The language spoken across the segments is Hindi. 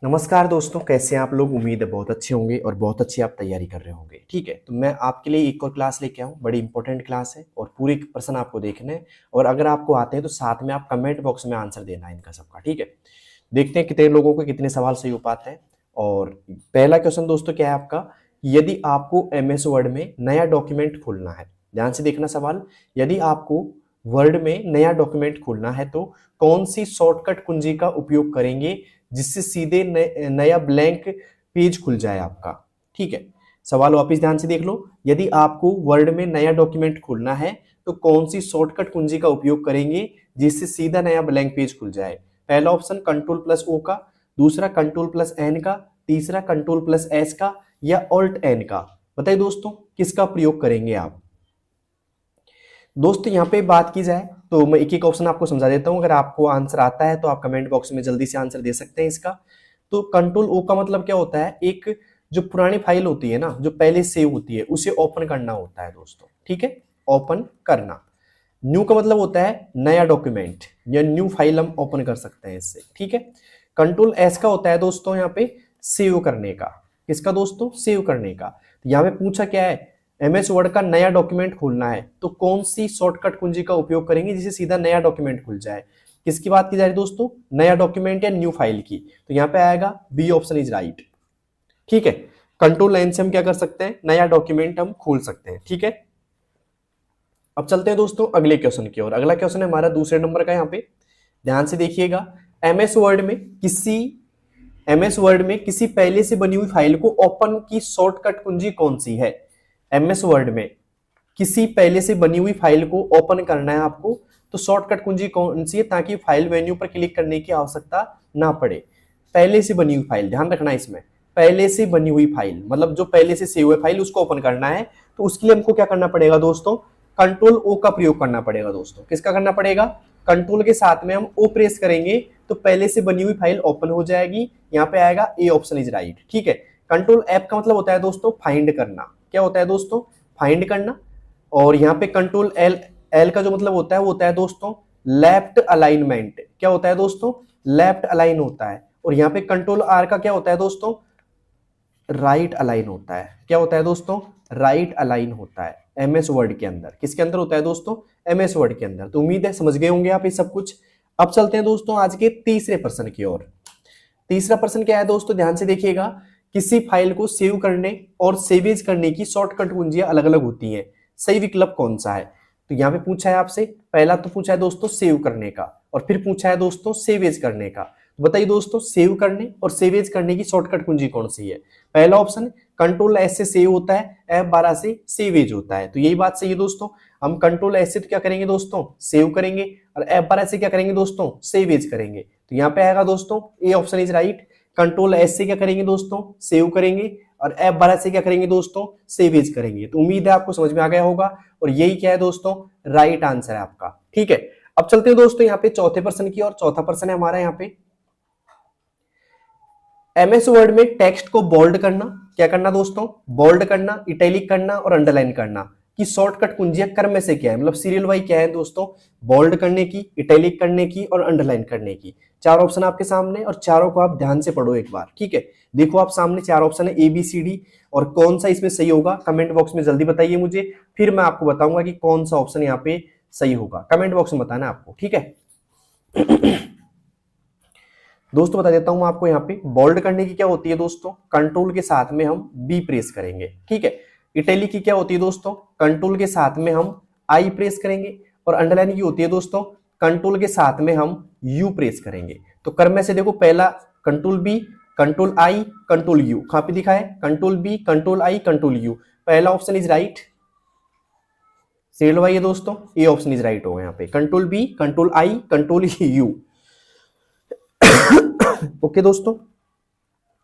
नमस्कार दोस्तों, कैसे हैं आप लोग। उम्मीद है बहुत अच्छे होंगे और बहुत अच्छी आप तैयारी कर रहे होंगे। ठीक है, तो मैं आपके लिए एक और क्लास लेके आऊँ। बड़ी इंपॉर्टेंट क्लास है और पूरे प्रश्न आपको देखने हैं। और अगर आपको आते हैं तो साथ में आप कमेंट बॉक्स में आंसर देना है इनका सबका। ठीक है, देखते हैं कितने लोगों को कितने सवाल सही हो पाते हैं। और पहला क्वेश्चन दोस्तों क्या है आपका, यदि आपको एमएस वर्ड में नया डॉक्यूमेंट खोलना है। ध्यान से देखना सवाल, यदि आपको वर्ड में नया डॉक्यूमेंट खोलना है तो कौन सी शॉर्टकट कुंजी का उपयोग करेंगे जिससे सीधे नया ब्लैंक पेज खुल जाए आपका। ठीक है, सवाल वापस ध्यान से देख लो। यदि आपको वर्ड में नया डॉक्यूमेंट खोलना है तो कौन सी शॉर्टकट कुंजी का उपयोग करेंगे जिससे सीधा नया ब्लैंक पेज खुल जाए। पहला ऑप्शन कंट्रोल प्लस ओ का, दूसरा कंट्रोल प्लस एन का, तीसरा कंट्रोल प्लस एस का या ऑल्ट एन का। बताइए दोस्तों किसका प्रयोग करेंगे आप। दोस्तों यहाँ पे बात की जाए तो मैं एक एक ऑप्शन आपको समझा देता हूँ। अगर आपको आंसर आता है तो आप कमेंट बॉक्स में जल्दी से आंसर दे सकते हैं इसका। तो कंट्रोल ओ का मतलब क्या होता है, एक जो पुरानी फाइल होती है ना, जो पहले सेव होती है, उसे ओपन करना होता है दोस्तों। ठीक है, ओपन करना। न्यू का मतलब होता है नया डॉक्यूमेंट या न्यू फाइल हम ओपन कर सकते हैं इससे। ठीक है, कंट्रोल एस का होता है दोस्तों यहाँ पे सेव करने का। किसका दोस्तों, सेव करने का। तो यहाँ पे पूछा क्या है, एमएस वर्ड का नया डॉक्यूमेंट खोलना है तो कौन सी शॉर्टकट कुंजी का उपयोग करेंगे जिससे सीधा नया डॉक्यूमेंट खुल जाए। किसकी बात की जा रही है दोस्तों, नया डॉक्यूमेंट या न्यू फाइल की। तो यहाँ पे आएगा बी ऑप्शन इज राइट। ठीक है, कंट्रोल एन से हम क्या कर सकते हैं, नया डॉक्यूमेंट हम खोल सकते हैं। ठीक है, अब चलते हैं दोस्तों अगले क्वेश्चन की ओर। अगला क्वेश्चन है हमारा दूसरे नंबर का। यहाँ पे ध्यान से देखिएगा, एमएस वर्ड में किसी एमएस वर्ड में किसी पहले से बनी हुई फाइल को ओपन की शॉर्टकट कुंजी कौन सी है। एमएस वर्ड में किसी पहले से बनी हुई फाइल को ओपन करना है आपको, तो शॉर्टकट कुंजी कौन सी है ताकि फाइल मेन्यू पर क्लिक करने की आवश्यकता ना पड़े। पहले से बनी हुई फाइल, ध्यान रखना इसमें, पहले से बनी हुई फाइल मतलब जो पहले से सेव हुई फाइल उसको ओपन करना है। तो उसके लिए हमको क्या करना पड़ेगा दोस्तों, कंट्रोल ओ का प्रयोग करना पड़ेगा दोस्तों। किसका करना पड़ेगा, कंट्रोल के साथ में हम ओ प्रेस करेंगे तो पहले से बनी हुई फाइल ओपन हो जाएगी। यहाँ पे आएगा ए ऑप्शन इज राइट। ठीक है, कंट्रोल एफ का मतलब होता है दोस्तों फाइंड करना। क्या होता है दोस्तों, फाइंड करना। और यहाँ पे कंट्रोल एल, एल का जो मतलब होता है वो होता है दोस्तों लेफ्ट अलाइनमेंट। क्या होता है दोस्तों, लेफ्ट अलाइन होता है। और यहाँ पे कंट्रोल आर का क्या होता है दोस्तों, राइट अलाइन होता है। क्या होता है दोस्तों, राइट अलाइन होता है एमएस वर्ड के अंदर। किसके अंदर होता है दोस्तों, एमएस वर्ड के अंदर। तो उम्मीद है समझ गए होंगे आप ये सब कुछ। अब चलते हैं दोस्तों आज के तीसरे प्रश्न की ओर। तीसरा प्रश्न क्या है दोस्तों, ध्यान से देखिएगा, किसी फाइल को सेव करने और सेवेज करने की शॉर्टकट कुंजियां अलग अलग होती हैं, सही विकल्प कौन सा है। तो यहाँ पे पूछा है आपसे, पहला तो पूछा है दोस्तों सेव करने का और फिर पूछा है दोस्तों सेवेज करने का। तो बताइए दोस्तों सेव करने और सेवेज करने की शॉर्टकट कुंजी कौन सी है। पहला ऑप्शन कंट्रोल एस से सेव होता है, F12 से सेवेज होता है। तो यही बात सही है दोस्तों, हम कंट्रोल एस से तो क्या करेंगे दोस्तों, सेव करेंगे, और F12 से क्या करेंगे दोस्तों, सेवेज करेंगे। तो यहाँ पे आएगा दोस्तों a option is right. Control S से क्या करेंगे दोस्तों, सेव करेंगे, और F12 से क्या करेंगे दोस्तों, सेवेज करेंगे। तो उम्मीद है आपको समझ में आ गया होगा और यही क्या है दोस्तों, राइट आंसर है आपका। ठीक है, अब चलते हैं दोस्तों यहाँ पे चौथे प्रश्न की। और चौथा प्रश्न है हमारा यहाँ पे, एमएस वर्ड में टेक्स्ट को बोल्ड करना, क्या करना दोस्तों, बोल्ड करना, इटैलिक करना और अंडरलाइन करना की शॉर्टकट कुंजियां क्रम में से क्या है, मतलब सीरियल वाइज क्या है दोस्तों, बोल्ड करने की, इटैलिक करने की और अंडरलाइन करने की। चार ऑप्शन आपके सामने और चारों को आप ध्यान से पढ़ो एक बार। ठीक है, देखो आप सामने चार ऑप्शन है ABCD, और कौन सा इसमें सही होगा कमेंट बॉक्स में जल्दी बताइए मुझे, फिर मैं आपको बताऊंगा कि कौन सा ऑप्शन यहाँ पे सही होगा। कमेंट बॉक्स में बताना आपको। ठीक है दोस्तों बता देता हूं मैं आपको, यहाँ पे बोल्ड करने की क्या होती है दोस्तों, कंट्रोल के साथ में हम बी प्रेस करेंगे। ठीक है, इटैलिक की क्या होती है दोस्तों, कंट्रोल के साथ में हम आई प्रेस करेंगे, और अंडरलाइन की होती है दोस्तों कंट्रोल के साथ में हम यू प्रेस करेंगे। तो क्रम में से देखो, पहला control B, control I, control U. कहां पे दिखा है, control B, control I, control U. पहला option is right, serial wise है दोस्तों, ए ऑप्शन इज राइट होगा यहाँ पे, control B, control I, control U. Okay दोस्तों,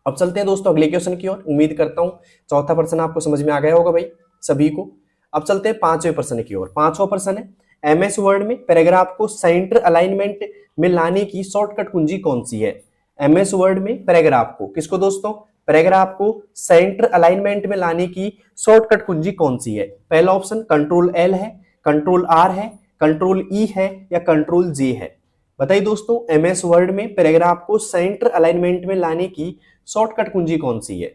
अब चलते हैं दोस्तों अगले क्वेश्चन की ओर। उम्मीद करता हूं चौथा प्रश्न आपको समझ में आ गया होगा भाई सभी को। अब चलते हैं पांचवें प्रश्न की ओर। पांचवा प्रश्न है, एमएस वर्ड में पैराग्राफ को सेंटर अलाइनमेंट में लाने की शॉर्टकट कुंजी कौन सी है। एमएस वर्ड में पैराग्राफ को, किसको दोस्तों, पैराग्राफ को सेंटर अलाइनमेंट में लाने की शॉर्टकट कुंजी कौन सी है। पहला ऑप्शन कंट्रोल एल है, कंट्रोल आर है, कंट्रोल ई है या कंट्रोल जे है। बताइए दोस्तों, एमएस वर्ड में पैराग्राफ को सेंटर अलाइनमेंट में लाने की शॉर्टकट कुंजी कौन सी है?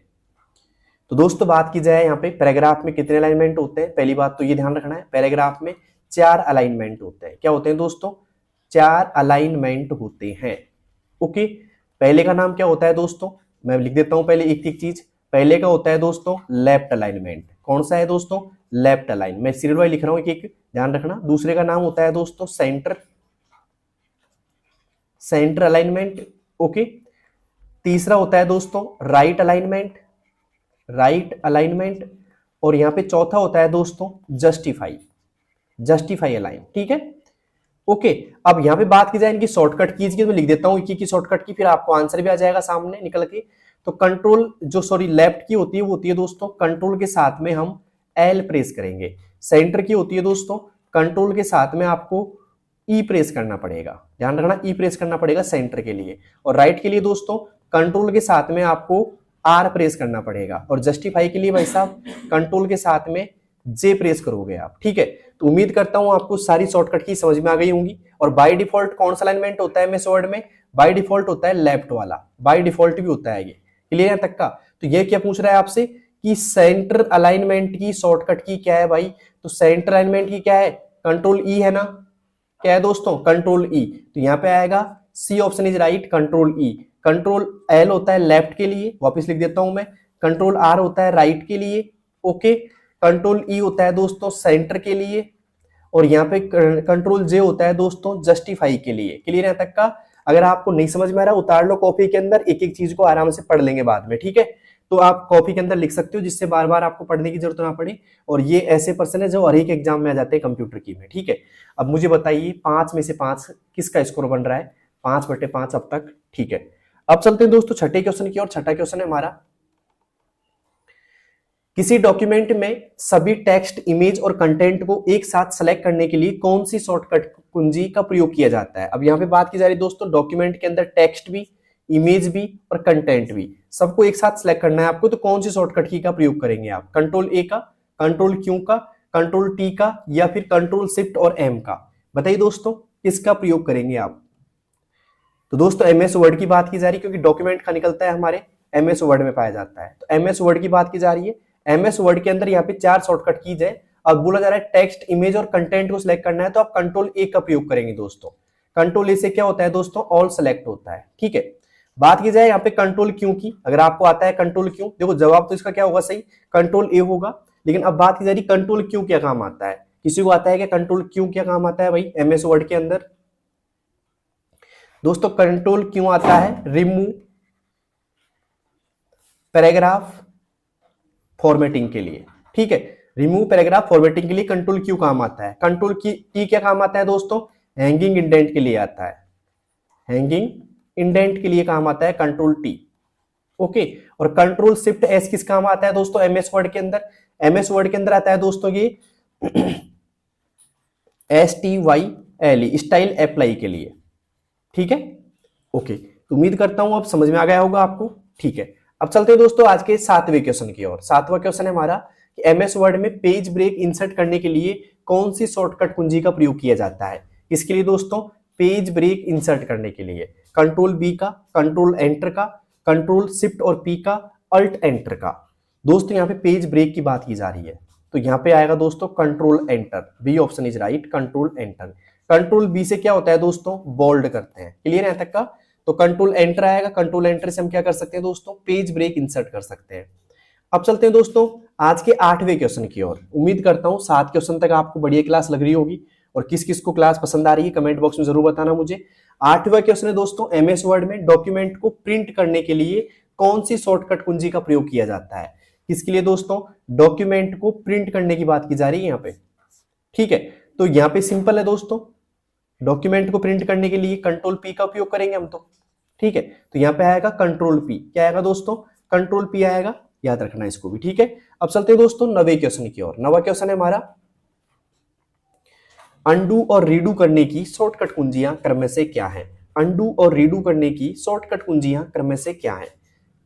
तो दोस्तों बात की जाए यहाँ पे पैराग्राफ में कितने अलाइनमेंट होते हैं, पहली बात तो ये ध्यान रखना है, पैराग्राफ में 4 अलाइनमेंट होते हैं। क्या होते हैं दोस्तों? 4 अलाइनमेंट होते हैं। ओके, पहले का नाम क्या होता है दोस्तों? मैं लिख देता हूं पहले एक एक चीज। पहले का होता है दोस्तों लेफ्ट अलाइनमेंट। कौन सा है दोस्तों? Left align. मैं सीरियल वाइज लिख रहा हूं एक एक, ध्यान रखना। दूसरे का नाम होता है दोस्तों सेंटर अलाइनमेंट। ओके, तीसरा होता है दोस्तों राइट अलाइनमेंट, और यहां पे चौथा होता है दोस्तों जस्टिफाई अलाइन। ठीक है, ओके। अब यहां पे बात की जाए इनकी शॉर्टकट कीज की, तो मैं लिख देता हूं एक की शॉर्टकट की, फिर आपको आंसर भी आ जाएगा सामने निकल के। तो कंट्रोल लेफ्ट की होती है वो होती है दोस्तों कंट्रोल के साथ में हम एल प्रेस करेंगे। सेंटर की होती है दोस्तों कंट्रोल के साथ में आपको ई प्रेस करना पड़ेगा, ध्यान रखना, ई प्रेस करना पड़ेगा सेंटर के लिए। और राइट के लिए दोस्तों कंट्रोल के साथ में आपको आर प्रेस करना पड़ेगा। और जस्टिफाई के लिए भाई साहब कंट्रोल के साथ में जे प्रेस करोगे आप। ठीक है, तो उम्मीद करता हूं आपको सारी शॉर्टकट की समझ में आ गई होंगी। और बाय डिफॉल्ट कौन सा अलाइनमेंट होता है एमएस वर्ड में? बाय डिफॉल्ट होता है लेफ्ट वाला, बाय डिफॉल्ट भी होता है ये। क्लियर है तक का? तो ये क्या पूछ रहा है आपसे कि सेंटर अलाइनमेंट की शॉर्टकट की क्या है भाई? तो सेंटर अलाइनमेंट की क्या है? कंट्रोल ई है ना? क्या है दोस्तों? Control E. तो यहां पे आएगा C option is right, control E. Control L होता है लेफ्ट के लिए, वापस लिख देता हूं मैं। कंट्रोल आर होता है राइट के लिए। ओके, कंट्रोल ई होता है दोस्तों सेंटर के लिए, और यहाँ पे कंट्रोल जे होता है दोस्तों जस्टिफाई के लिए। क्लियर है तक का? अगर आपको नहीं समझ में आ रहा उतार लो कॉपी के अंदर, एक एक चीज को आराम से पढ़ लेंगे बाद में। ठीक है, तो आप कॉपी के अंदर लिख सकते हो जिससे बार बार आपको पढ़ने की जरूरत ना पड़े। और ये ऐसे पर्सन है जो हर एक एग्जाम में आ जाते हैं कंप्यूटर की में। ठीक है, अब मुझे बताइए 5 में से 5 किसका स्कोर बन रहा है? 5/5 अब तक। ठीक है, अब चलते हैं दोस्तों छठे क्वेश्चन की ओर। छठा क्वेश्चन है हमारा, किसी डॉक्यूमेंट में सभी टेक्स्ट, इमेज और कंटेंट को एक साथ सेलेक्ट करने के लिए कौन सी शॉर्टकट कुंजी का प्रयोग किया जाता है? अब यहाँ पे बात की जा रही है दोस्तों डॉक्यूमेंट के अंदर टेक्स्ट भी, इमेज भी और कंटेंट भी, सबको एक साथ सेलेक्ट करना है आपको। तो कौन सी शॉर्टकट की का प्रयोग करेंगे आप? कंट्रोल ए का, कंट्रोल क्यू का, कंट्रोल टी का, या फिर कंट्रोल शिफ्ट और एम का? बताइए दोस्तों किसका प्रयोग करेंगे आप? तो दोस्तों एमएस वर्ड की बात की जा रही है, क्योंकि डॉक्यूमेंट का निकलता है हमारे एमएस वर्ड में पाया जाता है। तो एमएस वर्ड की बात की जा रही है। एमएस वर्ड के अंदर यहाँ पे 4 शॉर्टकट कीज है। अब बोला जा रहा है टेक्स्ट, इमेज और कंटेंट को सिलेक्ट करना है, तो आप कंट्रोल ए का प्रयोग करेंगे दोस्तों। कंट्रोल ए से क्या होता है दोस्तों? ऑल सेलेक्ट होता है। ठीक है, बात की जाए यहाँ पे कंट्रोल क्यू की, अगर आपको आता है कंट्रोल क्यू, देखो जवाब तो इसका क्या होगा? सही, कंट्रोल ए होगा। लेकिन अब बात की जा रही कंट्रोल क्यू क्या काम आता है? किसी को आता है कि कंट्रोल क्यू क्या काम आता है भाई एमएस वर्ड के अंदर? दोस्तों कंट्रोल क्यू आता है रिमूव पैराग्राफ फॉर्मेटिंग के लिए। ठीक है, रिमूव पैराग्राफ फॉर्मेटिंग के लिए कंट्रोल क्यू काम आता है। कंट्रोल टी क्या काम आता है दोस्तों? हैंगिंग इंडेंट के लिए आता है, हैंगिंग इंडेंट के लिए काम आता है कंट्रोल टी। ओके, और कंट्रोल शिफ्ट एस किस काम आता है दोस्तों एमएस वर्ड के अंदर? एमएस वर्ड के अंदर आता है दोस्तों ये STYLE, स्टाइल अप्लाई के लिए। ठीक है, ओके, तो उम्मीद करता हूं अब समझ में आ गया होगा आपको। ठीक है, अब चलते हैं दोस्तों आज के 7वें क्वेश्चन की ओर। 7वां क्वेश्चन है हमारा कि एमएस वर्ड में पेज ब्रेक इंसर्ट करने के लिए कौन सी शॉर्टकट कुंजी का प्रयोग किया जाता है? किसके लिए दोस्तों? पेज ब्रेक इंसर्ट करने के लिए। कंट्रोल बी का, कंट्रोल एंटर का, कंट्रोल शिफ्ट और पी का, अल्ट एंटर का। दोस्तों यहाँ पे पेज ब्रेक की बात की जा रही है, तो यहाँ पे आएगा दोस्तों control enter. B option is right, control enter. Control B से क्या होता है दोस्तों? बोल्ड करते हैं। क्लियर है तक का? तो कंट्रोल एंटर आएगा, कंट्रोल एंटर से हम क्या कर सकते हैं दोस्तों? पेज ब्रेक इंसर्ट कर सकते हैं। अब चलते हैं दोस्तों आज के 8वें क्वेश्चन की ओर। उम्मीद करता हूं 7 क्वेश्चन तक आपको बढ़िया क्लास लग रही होगी, और किस किस को क्लास पसंद आ रही है कमेंट बॉक्स में जरूर बताना मुझे। 8वां क्वेश्चन है दोस्तों, एमएस वर्ड में डॉक्यूमेंट को प्रिंट करने के लिए कौन सी शॉर्टकट कुंजी का प्रयोग किया जाता है? किसके लिए दोस्तों? डॉक्यूमेंट को प्रिंट करने की बात की जा रही है यहाँ पे। ठीक है, तो यहाँ पे सिंपल है दोस्तों, डॉक्यूमेंट को प्रिंट करने के लिए कंट्रोल पी का उपयोग करेंगे हम तो। ठीक है, तो यहाँ पे आएगा कंट्रोल पी। क्या आएगा दोस्तों? कंट्रोल पी आएगा, याद रखना इसको भी। ठीक है, अब चलते हैं दोस्तों 9वें क्वेश्चन की ओर। 9वां क्वेश्चन है हमारा, अंडू और रीडू करने की शॉर्टकट कुंजियां क्रम में से क्या है? अंडू और रीडू करने की शॉर्टकट कुंजियां क्रम में से क्या है?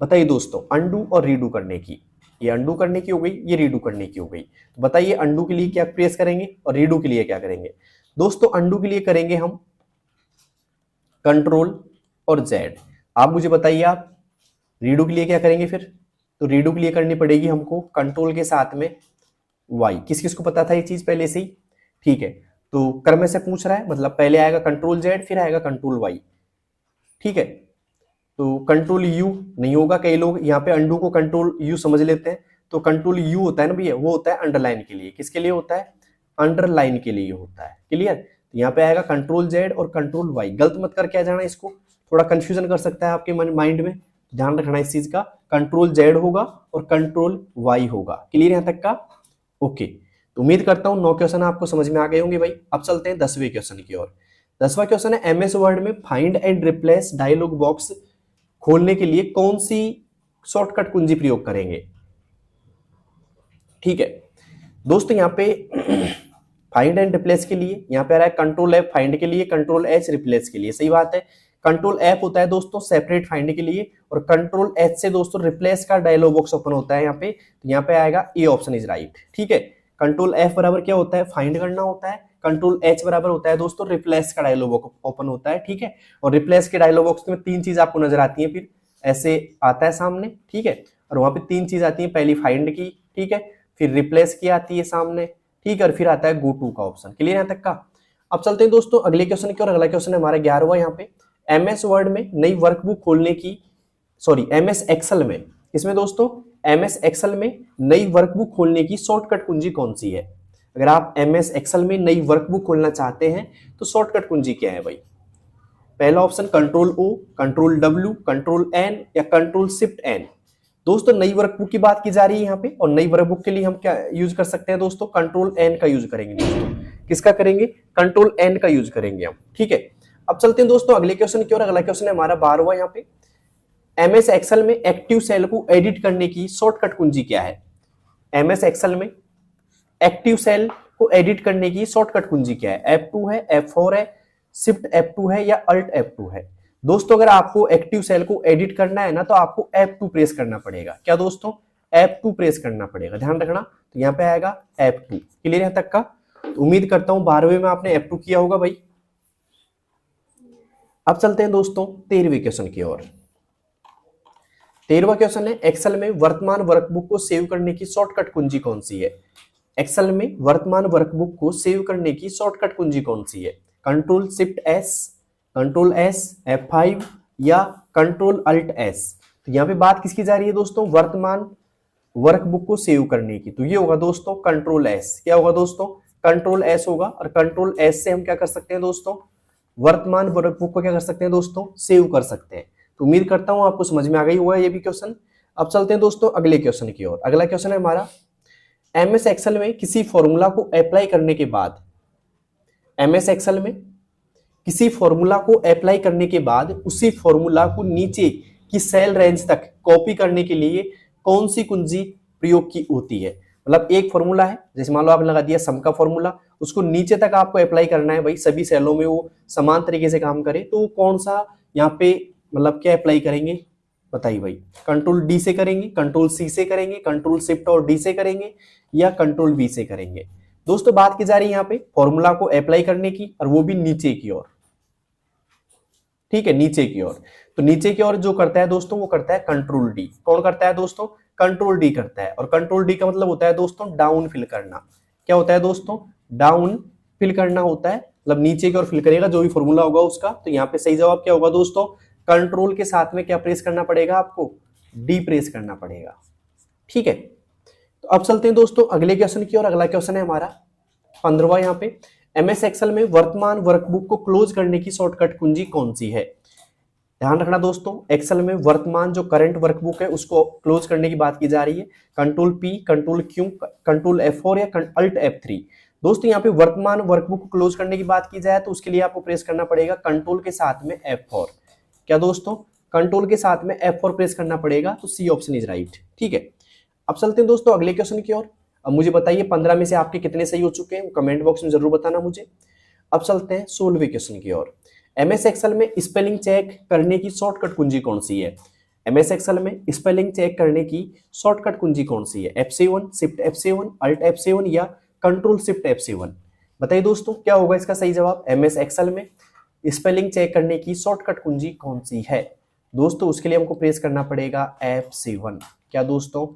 बताइए दोस्तों, अंडू और रीडू करने की, ये अंडू करने की हो गई, ये रीडू करने की हो गई। तो बताइए अंडू के लिए क्या प्रेस करेंगे और रीडू के लिए क्या करेंगे? दोस्तों अंडू के लिए करेंगे हम कंट्रोल और जेड। आप मुझे बताइए, आप रीडू के लिए क्या करेंगे फिर? तो रीडू के लिए करनी पड़ेगी हमको कंट्रोल के साथ में वाई। किस किस को पता था ये चीज पहले से ही? ठीक है, तो क्रम से पूछ रहा है, मतलब पहले आएगा कंट्रोल जेड फिर आएगा कंट्रोल वाई। ठीक है, तो कंट्रोल यू नहीं होगा, कई लोग यहाँ पे अंडू को कंट्रोल यू समझ लेते हैं। तो कंट्रोल यू होता है ना भैया, वो होता है अंडरलाइन के लिए। किसके लिए होता है? अंडरलाइन के लिए होता है। क्लियर? तो यहाँ पे आएगा कंट्रोल जेड और कंट्रोल वाई। गलत मत करके आ जाना, इसको थोड़ा कंफ्यूजन कर सकता है आपके माइंड में, ध्यान रखना इस चीज का। कंट्रोल जेड होगा और कंट्रोल वाई होगा। क्लियर यहां तक का? ओके, तो उम्मीद करता हूं 9 क्वेश्चन आपको समझ में आ गए होंगे भाई। अब चलते हैं 10वें क्वेश्चन की ओर। 10वां क्वेश्चन है, एमएस वर्ड में find and replace dialog box खोलने के लिए कौन सी शॉर्टकट कुंजी प्रयोग करेंगे? ठीक है दोस्तों, यहाँ पे फाइंड एंड रिप्लेस के लिए यहाँ पे आ रहा है कंट्रोल एफ फाइंड के लिए, कंट्रोल एच रिप्लेस के लिए। सही बात है। कंट्रोल एफ होता है दोस्तों सेपरेट फाइंड के लिए, और कंट्रोल एच से दोस्तों रिप्लेस का डायलॉग बॉक्स ओपन होता है यहाँ पे। तो यहाँ पे आएगा ए ऑप्शन इज राइट। ठीक है, कंट्रोल एफ बराबर क्या होता है? फाइंड करना होता है। कंट्रोल एच बराबर होता है दोस्तों रिप्लेस का डायलॉग बॉक्स ओपन होता है। ठीक है, और रिप्लेस के डायलॉग बॉक्स में 3 चीज आपको नजर आती है, फिर ऐसे आता है सामने। ठीक है, और वहां पे 3 चीज आती है, पहली फाइंड की, ठीक है, फिर रिप्लेस की आती है सामने, ठीक है, और फिर आता है गो टू का ऑप्शन। क्लियर यहां तक का? अब चलते हैं दोस्तों अगले क्वेश्चन की और। अगला क्वेश्चन है हमारा 11वां यहाँ पे, एमएस वर्ड में नई वर्कबुक खोलने की, सॉरी एमएस एक्सेल में, इसमें दोस्तों एमएस एक्सेल में नई वर्कबुक खोलने की शॉर्टकट कुंजी कौन सी है? अगर आप एमएस एक्सेल में नई वर्कबुक खोलना चाहते हैं तो शॉर्टकट कुंजी क्या है भाई? पहला option control O, control W, control N या कंट्रोल शिफ्ट एन। दोस्तों नई वर्कबुक की बात की जा रही है यहाँ पे, और नई वर्कबुक के लिए हम क्या यूज कर सकते हैं दोस्तों? कंट्रोल एन का यूज करेंगे दोस्तों। किसका करेंगे? कंट्रोल एन का यूज करेंगे हम। ठीक है, अब चलते हैं दोस्तों अगले क्वेश्चन की ओर। अगला क्वेश्चन है हमारा 12वां यहाँ पे, एमएस एक्सेल में एक्टिव सेल को एडिट करने की शॉर्टकट कुंजी क्या है? एमएस एक्सेल में एक्टिव सेल को एडिट करने की शॉर्टकट कुंजी क्या है? F2 है, F4 है, शिफ्ट F2 है या अल्ट F2 है? दोस्तों अगर आपको एक्टिव सेल को एडिट करना है ना, तो आपको F2 प्रेस करना पड़ेगा। क्या दोस्तों? F2 प्रेस करना पड़ेगा, ध्यान रखना। तो यहाँ पे आएगा F2। क्लियर यहां तक का? तो उम्मीद करता हूं 12वें में आपने F2 किया होगा भाई। अब चलते हैं दोस्तों 13वें क्वेश्चन की ओर। 13वां क्वेश्चन है, एक्सेल में वर्तमान वर्कबुक को सेव करने की शॉर्टकट कुंजी कौन सी है? एक्सेल में वर्तमान वर्कबुक को सेव करने की शॉर्टकट कुंजी कौन सी है? Control shift S, control S, F5 या कंट्रोल अल्ट एस? तो यहाँ पे बात किसकी जा रही है दोस्तों? वर्तमान वर्कबुक को सेव करने की। तो ये होगा दोस्तों कंट्रोल एस। क्या होगा दोस्तों? कंट्रोल एस होगा, और कंट्रोल एस से हम क्या कर सकते हैं दोस्तों? वर्तमान वर्कबुक को क्या कर सकते हैं दोस्तों? सेव कर सकते हैं। तो उम्मीद करता हूं आपको समझ में आ गई होगा ये भी क्वेश्चन। अब चलते हैं दोस्तों अगले क्वेश्चन की ओर। अगला क्वेश्चन है हमारा, एमएस एक्सेल में किसी फॉर्मूला को अप्लाई करने के बाद, एमएस एक्सेल में किसी फॉर्मूला को अप्लाई करने के बाद उसी फॉर्मूला को नीचे की सेल रेंज तक कॉपी करने के लिए कौन सी कुंजी प्रयोग की होती है? मतलब एक फॉर्मूला है, जैसे मान लो आपने लगा दिया सम का फॉर्मूला, उसको नीचे तक आपको अप्लाई करना है भाई, सभी सेलों में वो समान तरीके से काम करे। तो कौन सा यहाँ पे मतलब क्या अप्लाई करेंगे बताइए भाई? कंट्रोल डी से करेंगे, कंट्रोल सी से करेंगे, कंट्रोल शिफ्ट और डी से करेंगे, या कंट्रोल वी से करेंगे? दोस्तों बात की जा रही है यहाँ पे फॉर्मूला को अप्लाई करने की, और वो भी नीचे की ओर। ठीक है, नीचे की ओर। तो नीचे की ओर जो करता है दोस्तों वो करता है कंट्रोल डी। कौन करता है दोस्तों? कंट्रोल डी करता है। और कंट्रोल डी का मतलब होता है दोस्तों डाउन फिल करना। क्या होता है दोस्तों? डाउन फिल करना होता है, मतलब नीचे की ओर फिल करेगा जो भी फॉर्मूला होगा उसका। तो यहाँ पे सही जवाब क्या होगा दोस्तों? कंट्रोल के साथ में क्या प्रेस करना पड़ेगा आपको? डी प्रेस करना पड़ेगा। ठीक है, तो अब चलते हैं दोस्तों अगले क्वेश्चन की ओर। अगला क्वेश्चन है हमारा 15वां यहाँ पे, एमएस एक्सेल में वर्तमान वर्कबुक को क्लोज करने की शॉर्टकट कुंजी कौन सी है? ध्यान रखना दोस्तों, एक्सेल में वर्तमान जो करंट वर्कबुक है उसको क्लोज करने की बात की जा रही है। Control P, control Q, control F4 या अल्ट F3? दोस्तों यहाँ पे वर्तमान वर्कबुक को क्लोज करने की बात की जाए तो उसके लिए आपको प्रेस करना पड़ेगा कंट्रोल के साथ में F4। क्या दोस्तों? कंट्रोल के साथ में F4 प्रेस करना पड़ेगा। तो सी ऑप्शन इज राइट। ठीक है, अब चलते हैं दोस्तों अगले क्वेश्चन की ओर। अब मुझे बताइए 15 में से आपके कितने सही हो चुके हैं, कमेंट बॉक्स में जरूर बताना मुझे। अब चलते हैं 16वें क्वेश्चन की ओर। एमएस एक्सेल में स्पेलिंग चेक करने की शॉर्टकट कुंजी कौन सी है? एमएस एक्सेल में स्पेलिंग चेक करने की शॉर्टकट कुंजी कौन सी है? F7, shift F7, alt F7 या कंट्रोल शिफ्ट F7? बताइए दोस्तों क्या होगा इसका सही जवाब? एमएस एक्सेल में स्पेलिंग चेक करने की शॉर्टकट कुंजी कौन सी है? दोस्तों उसके लिए हमको प्रेस करना पड़ेगा F7। क्या दोस्तों?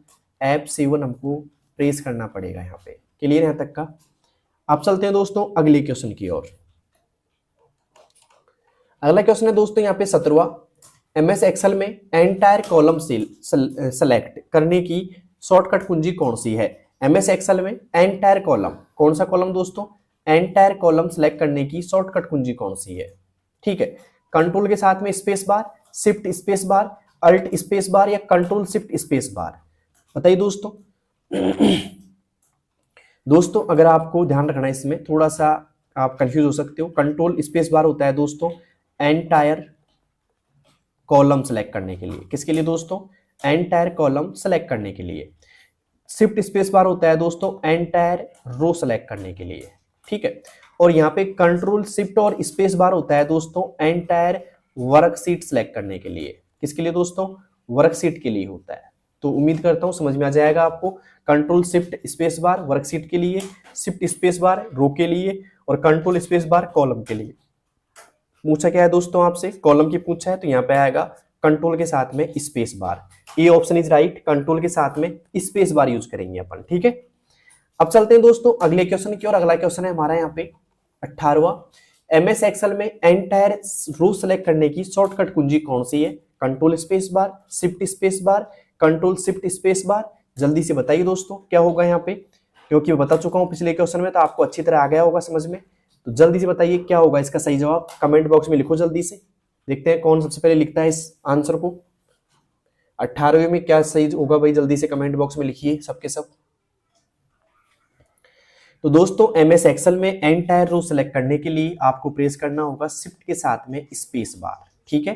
F7 हमको प्रेस करना पड़ेगा यहाँ पे। क्लियर यहाँ तक का? अब चलते हैं दोस्तों अगले क्वेश्चन की ओर। अगला क्वेश्चन है दोस्तों यहाँ पे 17वां, MS एक्सेल में एंटायर कॉलम सेलेक्ट करने की शॉर्टकट कुंजी कौन सी है? MS एक्सेल में एंटायर कॉलम, कौन सा कॉलम दोस्तों? एंटायर कॉलम सेलेक्ट करने की शॉर्टकट कुंजी कौन सी है? ठीक है, कंट्रोल के साथ में space bar, shift space bar, alt space bar या कंट्रोल शिफ्ट स्पेस बार? बताइए दोस्तों। दोस्तों अगर आपको ध्यान रखना है इसमें, थोड़ा सा आप कंफ्यूज हो सकते हो। कंट्रोल स्पेस बार होता है दोस्तों एंटायर कॉलम सेलेक्ट करने के लिए। किसके लिए दोस्तों? एंटायर कॉलम सेलेक्ट करने के लिए। शिफ्ट स्पेस बार होता है दोस्तों एंटायर रो सेलेक्ट करने के लिए। ठीक है, और यहाँ पे कंट्रोल शिफ्ट और स्पेस बार होता है दोस्तों एंटायर वर्कशीट सेलेक्ट करने के लिए। किसके लिए दोस्तों? वर्कशीट के लिए होता है। तो उम्मीद करता हूं समझ में आ जाएगा आपको। कंट्रोल शिफ्ट स्पेस बार वर्कशीट के लिए, शिफ्ट स्पेस बार रो के लिए, और कंट्रोल स्पेस बार कॉलम के लिए। पूछा क्या है दोस्तों आपसे? कॉलम की पूछा है, तो यहाँ पे आएगा कंट्रोल के साथ में space bar. A option is right, control के साथ में स्पेस बार यूज करेंगे अपन। ठीक है, अब चलते हैं दोस्तों अगले क्वेश्चन की ओर। अगला क्वेश्चन है हमारा यहाँ पे 18वां, MS एक्सेल में एंटायर रो सेलेक्ट करने की शॉर्टकट कुंजी कौन सी है? Control space bar, shift space बार, कंट्रोल शिफ्ट स्पेस बार? जल्दी से बताइए दोस्तों क्या होगा यहाँ पे, क्योंकि मैं बता चुका हूँ पिछले क्वेश्चन में, तो आपको अच्छी तरह आ गया होगा समझ में। तो जल्दी से बताइए क्या होगा इसका सही जवाब, कमेंट बॉक्स में लिखो जल्दी से। देखते हैं कौन सबसे पहले लिखता है इस आंसर को। 18वें में क्या सही होगा भाई, जल्दी से कमेंट बॉक्स में लिखिए सबके सब। तो दोस्तों MS एक्सेल में एंटायर रो सेलेक्ट करने के लिए आपको प्रेस करना होगा शिफ्ट के साथ में स्पेस बार। ठीक है,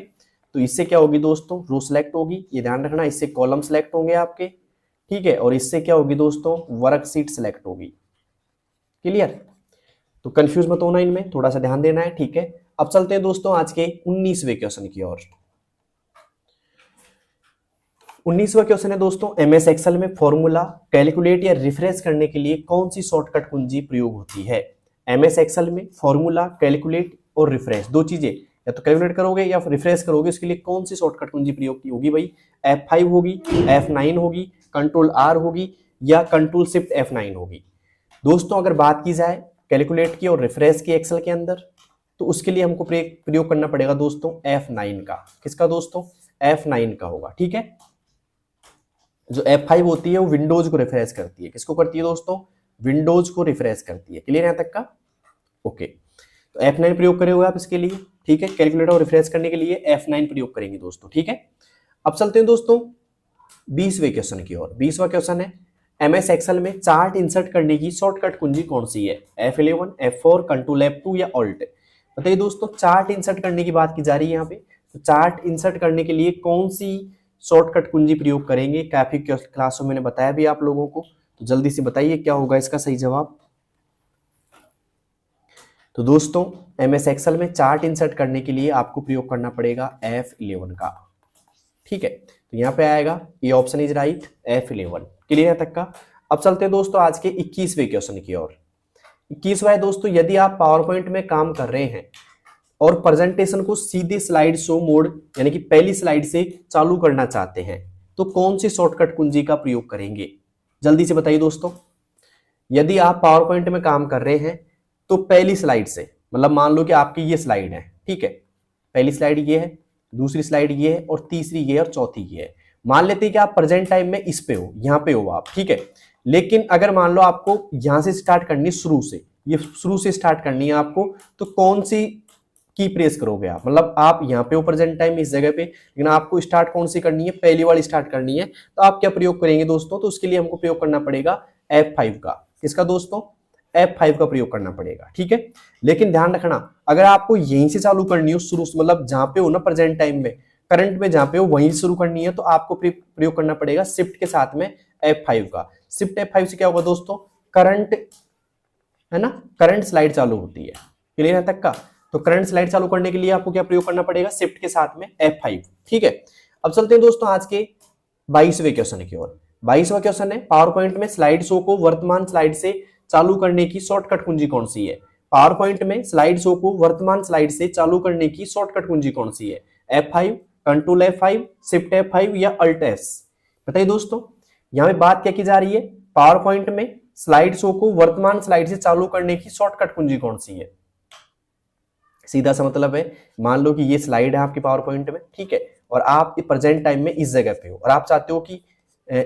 तो इससे क्या होगी दोस्तों? रो सेलेक्ट होगी, ये ध्यान रखना। इससे कॉलम सेलेक्ट होंगे आपके। ठीक है, और इससे क्या होगी दोस्तों? वर्कशीट सेलेक्ट होगी। क्लियर? तो कंफ्यूज मत होना इनमें, थोड़ा सा ध्यान देना है। ठीक है, अब चलते हैं दोस्तों आज के 19वें क्वेश्चन की ओर। 19वां क्वेश्चन है दोस्तों, MS एक्सेल में फॉर्मूला कैलकुलेट या रिफ्रेश करने के लिए कौन सी शॉर्टकट कुंजी प्रयोग होती है? MS एक्सेल में फॉर्मूला कैलकुलेट और रिफ्रेश, दो चीजें, या तो कैलकुलेट करोगे या रिफ्रेश करोगे, उसके लिए कौन सी शॉर्टकट कुंजी प्रयोग की होगी भाई? F5 होगी, F9 होगी, कंट्रोल R होगी, या कंट्रोल शिफ्ट F9 होगी? दोस्तों अगर बात की जाए कैलकुलेट की और रिफ्रेश की एक्सेल के अंदर, तो उसके लिए हमको प्रयोग करना पड़ेगा दोस्तों F9 का। किसका दोस्तों? F9 का होगा। ठीक है, जो F5 होती है वो विंडोज को रिफ्रेश करती है। किसको करती है दोस्तों? विंडोज को रिफ्रेश करती है। क्लियर यहां तक का? ओके, तो F9 प्रयोग करेंगे आप इसके लिए। ठीक है, कैलकुलेटर को रिफ्रेश करने के लिए F9 प्रयोग करेंगे दोस्तों। ठीक है, अब चलते हैं दोस्तों 20वें क्वेश्चन की ओर। 20वां क्वेश्चन है, MS एक्सेल में चार्ट इंसर्ट करने की शॉर्टकट कुंजी कौन सी है? F11, F4, कंट्रोल F2 या ऑल्ट? बताइए दोस्तों, चार्ट इंसर्ट करने की बात की जा रही है यहाँ पे। तो चार्ट इंसर्ट करने के लिए कौन सी शॉर्टकट कुंजी प्रयोग करेंगे? काफी क्लासों में मैंने बताया भी आप लोगों को, तो जल्दी से बताइए क्या होगा इसका सही जवाब। तो दोस्तों MS एक्सेल में चार्ट इंसर्ट करने के लिए आपको प्रयोग करना पड़ेगा F11 का। ठीक है, तो यहाँ पे आएगा, ये option is right, F11। Clear है तक का? अब चलते हैं दोस्तों आज के 21वें क्वेश्चन की ओर। 21वां है दोस्तों, यदि आप पावर पॉइंट में काम कर रहे हैं और प्रेजेंटेशन को सीधे स्लाइड शो मोड यानी कि पहली स्लाइड से चालू करना चाहते हैं, तो कौन सी शॉर्टकट कुंजी का प्रयोग करेंगे? जल्दी से बताइए दोस्तों। यदि आप पावर पॉइंट में काम कर रहे हैं तो पहली स्लाइड से, मतलब मान लो कि आपकी ये स्लाइड है। ठीक है, पहली स्लाइड ये है, दूसरी स्लाइड ये है, और तीसरी ये है, और चौथी ये है। मान लेते हैं कि आप प्रेजेंट टाइम में इस पे हो, यहाँ पे हो आप। ठीक है, लेकिन अगर मान लो आपको यहां से स्टार्ट करनी, शुरू से, ये शुरू से स्टार्ट करनी है आपको, तो कौन सी की प्रेस करोगे आप? मतलब आप यहाँ पे हो प्रेजेंट टाइम इस जगह पे, लेकिन आपको स्टार्ट कौन सी करनी है? पहली वाली स्टार्ट करनी है। तो आप क्या प्रयोग करेंगे दोस्तों? तो उसके लिए हमको प्रयोग करना पड़ेगा F5 का। किसका दोस्तों? F5 का प्रयोग करना पड़ेगा। ठीक है, लेकिन ध्यान रखना, अगर आपको यहीं से चालू करनी हो, शुरू से, मतलब जहां पे हो ना प्रेजेंट टाइम में, करंट में जहां पे हो वहीं शुरू करनी है, तो आपको प्रयोग करना पड़ेगा शिफ्ट के साथ में F5 का। शिफ्ट F5 से क्या होगा दोस्तों? करंट है ना, करंट स्लाइड चालू होती है। क्लियर है तक का? तो करंट स्लाइड चालू करने के लिए आपको क्या प्रयोग करना पड़ेगा? शिफ्ट के साथ में F5। ठीक है, अब चलते हैं दोस्तों आज के 22वें क्वेश्चन की ओर। 22वां क्वेश्चन है, पावर पॉइंट में स्लाइड शो को वर्तमान स्लाइड से चालू करने की शॉर्टकट कुंजी कौन सी है? पावर पॉइंट में स्लाइड शो को वर्तमान स्लाइड से चालू करने की शॉर्टकट कुंजी कौन सी है? F5, control F5, shift F5 या अल्ट S? बताइए दोस्तों, यहां पे बात क्या की जा रही है? पावर पॉइंट में स्लाइड शो को वर्तमान स्लाइड से चालू करने की शॉर्टकट कुंजी कौन सी है? सीधा सा मतलब है, मान लो कि ये स्लाइड है आपकी पावर पॉइंट में, ठीक है, और आप प्रेजेंट टाइम में इस जगह पे हो और आप चाहते हो कि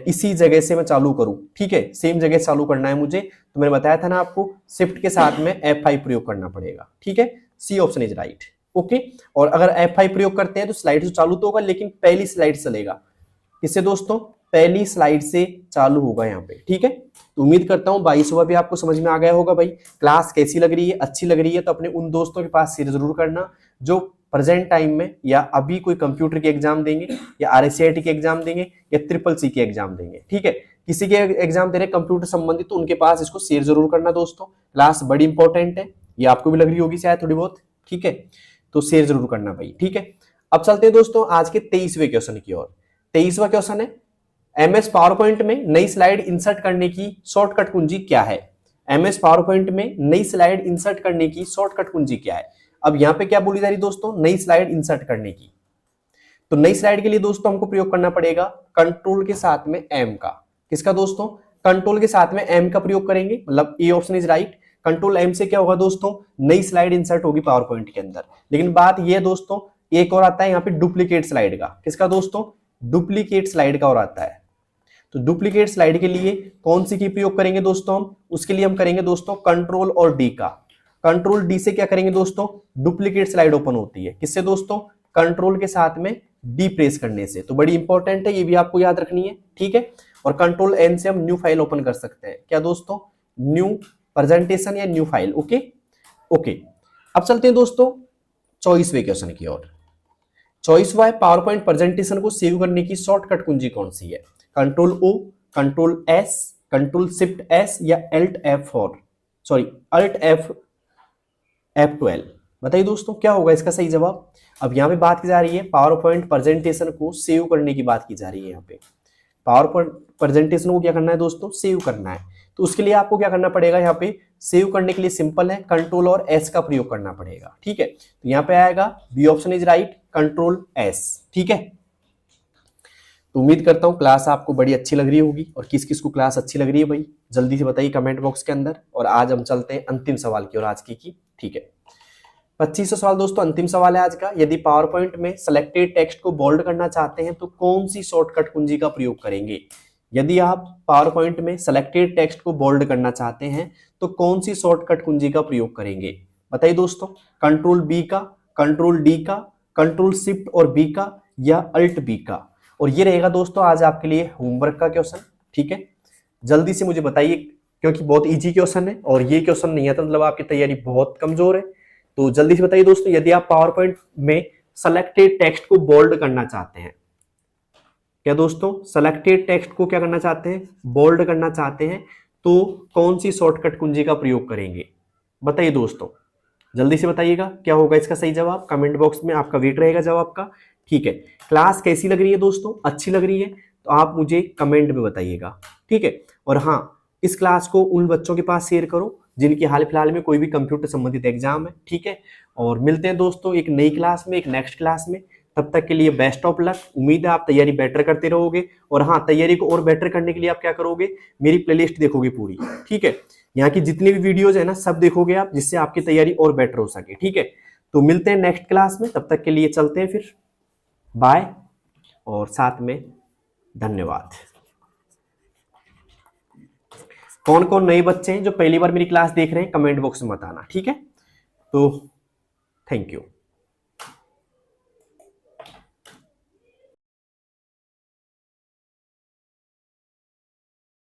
इसी जगह से मैं चालू करूं, ठीक है, सेम जगह से चालू करना है मुझे, तो मैंने बताया था ना आपको, शिफ्ट के साथ में F5 प्रयोग करना पड़ेगा, ठीक है, C option is right. Okay, और अगर F5 प्रयोग करते हैं तो स्लाइड से चालू तो होगा, लेकिन पहली स्लाइड चलेगा। किससे दोस्तों? पहली स्लाइड से चालू होगा यहाँ पे, ठीक है। तो उम्मीद करता हूँ 22वां भी आपको समझ में आ गया होगा भाई। क्लास कैसी लग रही है? अच्छी लग रही है तो अपने उन दोस्तों के पास शेयर जरूर करना जो प्रेजेंट टाइम में या अभी कोई कंप्यूटर के एग्जाम देंगे या RSCIT के एग्जाम देंगे या CCC के एग्जाम देंगे, ठीक है। किसी के एग्जाम दे रहे कंप्यूटर संबंधित तो उनके पास इसको शेयर जरूर करना दोस्तों। क्लास बड़ी इंपॉर्टेंट है, ये आपको भी लग रही होगी शायद थोड़ी बहुत, ठीक है, तो शेयर जरूर करना भाई, ठीक है। अब चलते हैं दोस्तों आज के 23वें क्वेश्चन की ओर। 23वां क्वेश्चन है, MS पावर पॉइंट में नई स्लाइड इंसर्ट करने की शॉर्टकट कुंजी क्या है? MS पावर पॉइंट में नई स्लाइड इंसर्ट करने की शॉर्टकट कुंजी क्या है? अब यहां पे क्या बोली जा रही दोस्तों? नई स्लाइड इंसर्ट करने की। तो नई स्लाइड के लिए दोस्तों हमको प्रयोग करना पड़ेगा कंट्रोल के साथ में M का। किसका दोस्तों? कंट्रोल के साथ में M का प्रयोग करेंगे, मतलब ए option is right. Control M से क्या होगा दोस्तों? नई स्लाइड इंसर्ट होगी पावर पॉइंट के अंदर। लेकिन बात यह है दोस्तों, एक और आता है यहाँ पे डुप्लीकेट स्लाइड का। किसका दोस्तों? डुप्लीकेट स्लाइड का और आता है। तो डुप्लीकेट स्लाइड के लिए कौन सी की प्रयोग करेंगे दोस्तों हम? उसके लिए हम करेंगे दोस्तों कंट्रोल और डी का। कंट्रोल डी से क्या करेंगे दोस्तों? डुप्लीकेट स्लाइड ओपन होती है। किससे दोस्तों? कंट्रोल के साथ में डी प्रेस करने से। तो बड़ी इंपॉर्टेंट है, ये भी आपको याद रखनी है, ठीक है। और कंट्रोल एन से हम न्यू फाइल ओपन कर सकते हैं। क्या दोस्तों? न्यू प्रेजेंटेशन या न्यू फाइल। ओके ओके, अब चलते हैं दोस्तों 24वें क्वेश्चन की ओर। 24वां है, पावर पॉइंट प्रेजेंटेशन को सेव करने की शॉर्टकट कुंजी कौन सी है? Control O, control S, control shift S या alt F4, sorry alt F12? बताइए दोस्तों क्या होगा इसका सही जवाब? अब यहाँ पे बात की जा रही है पावर पॉइंट प्रेजेंटेशन को सेव करने की बात की जा रही है। यहाँ पे पावर पॉइंट प्रेजेंटेशन को क्या करना है दोस्तों? सेव करना है। तो उसके लिए आपको क्या करना पड़ेगा? यहाँ पे सेव करने के लिए सिंपल है, कंट्रोल और S का प्रयोग करना पड़ेगा, ठीक है। तो यहाँ पे आएगा B option is right, control S, ठीक है। तो उम्मीद करता हूँ क्लास आपको बड़ी अच्छी लग रही होगी। और किस किस को क्लास अच्छी लग रही है भाई जल्दी से बताइए कमेंट बॉक्स के अंदर। और आज हम चलते हैं अंतिम सवाल की ओर आज की, ठीक है। 25वां सवाल दोस्तों अंतिम सवाल है आज का। यदि पावर पॉइंट में सेलेक्टेड टेक्स्ट को बोल्ड करना चाहते हैं तो कौन सी शॉर्टकट कुंजी का प्रयोग करेंगे? यदि आप पावर पॉइंट में सेलेक्टेड टेक्स्ट को बोल्ड करना चाहते हैं तो कौन सी शॉर्टकट कुंजी का प्रयोग करेंगे? बताइए दोस्तों, कंट्रोल बी का, कंट्रोल डी का, कंट्रोल शिफ्ट और बी का या अल्ट बी का? और ये रहेगा दोस्तों आज आपके लिए होमवर्क का क्वेश्चन, ठीक है। जल्दी से मुझे बताइए, क्योंकि बहुत इजी क्वेश्चन है और ये क्वेश्चन नहीं आता मतलब आपकी तैयारी बहुत कमजोर है। तो जल्दी से बताइए दोस्तों, यदि आप पावर पॉइंट में सेलेक्टेड टेक्स्ट को बोल्ड करना चाहते हैं, क्या दोस्तों सेलेक्टेड टेक्स्ट को क्या करना चाहते हैं? बोल्ड करना चाहते हैं, तो कौन सी शॉर्टकट कुंजी का प्रयोग करेंगे? बताइए दोस्तों, जल्दी से बताइएगा क्या होगा इसका सही जवाब। कमेंट बॉक्स में आपका वेट रहेगा जवाब का, ठीक है। क्लास कैसी लग रही है दोस्तों? अच्छी लग रही है तो आप मुझे कमेंट में बताइएगा, ठीक है। और हाँ, इस क्लास को उन बच्चों के पास शेयर करो जिनकी हाल फिलहाल में कोई भी कंप्यूटर संबंधित एग्जाम है, ठीक है। और मिलते हैं दोस्तों एक नई क्लास में, एक नेक्स्ट क्लास में। तब तक के लिए बेस्ट ऑफ लक। उम्मीद है आप तैयारी बेटर करते रहोगे। और हाँ, तैयारी को और बेटर करने के लिए आप क्या करोगे? मेरी प्लेलिस्ट देखोगे पूरी, ठीक है। यहाँ की जितनी भी वीडियोज है ना सब देखोगे आप, जिससे आपकी तैयारी और बेटर हो सके, ठीक है। तो मिलते हैं नेक्स्ट क्लास में, तब तक के लिए चलते हैं फिर, बाय और साथ में धन्यवाद। कौन कौन नए बच्चे हैं जो पहली बार मेरी क्लास देख रहे हैं कमेंट बॉक्स में बताना, ठीक है। तो थैंक यू।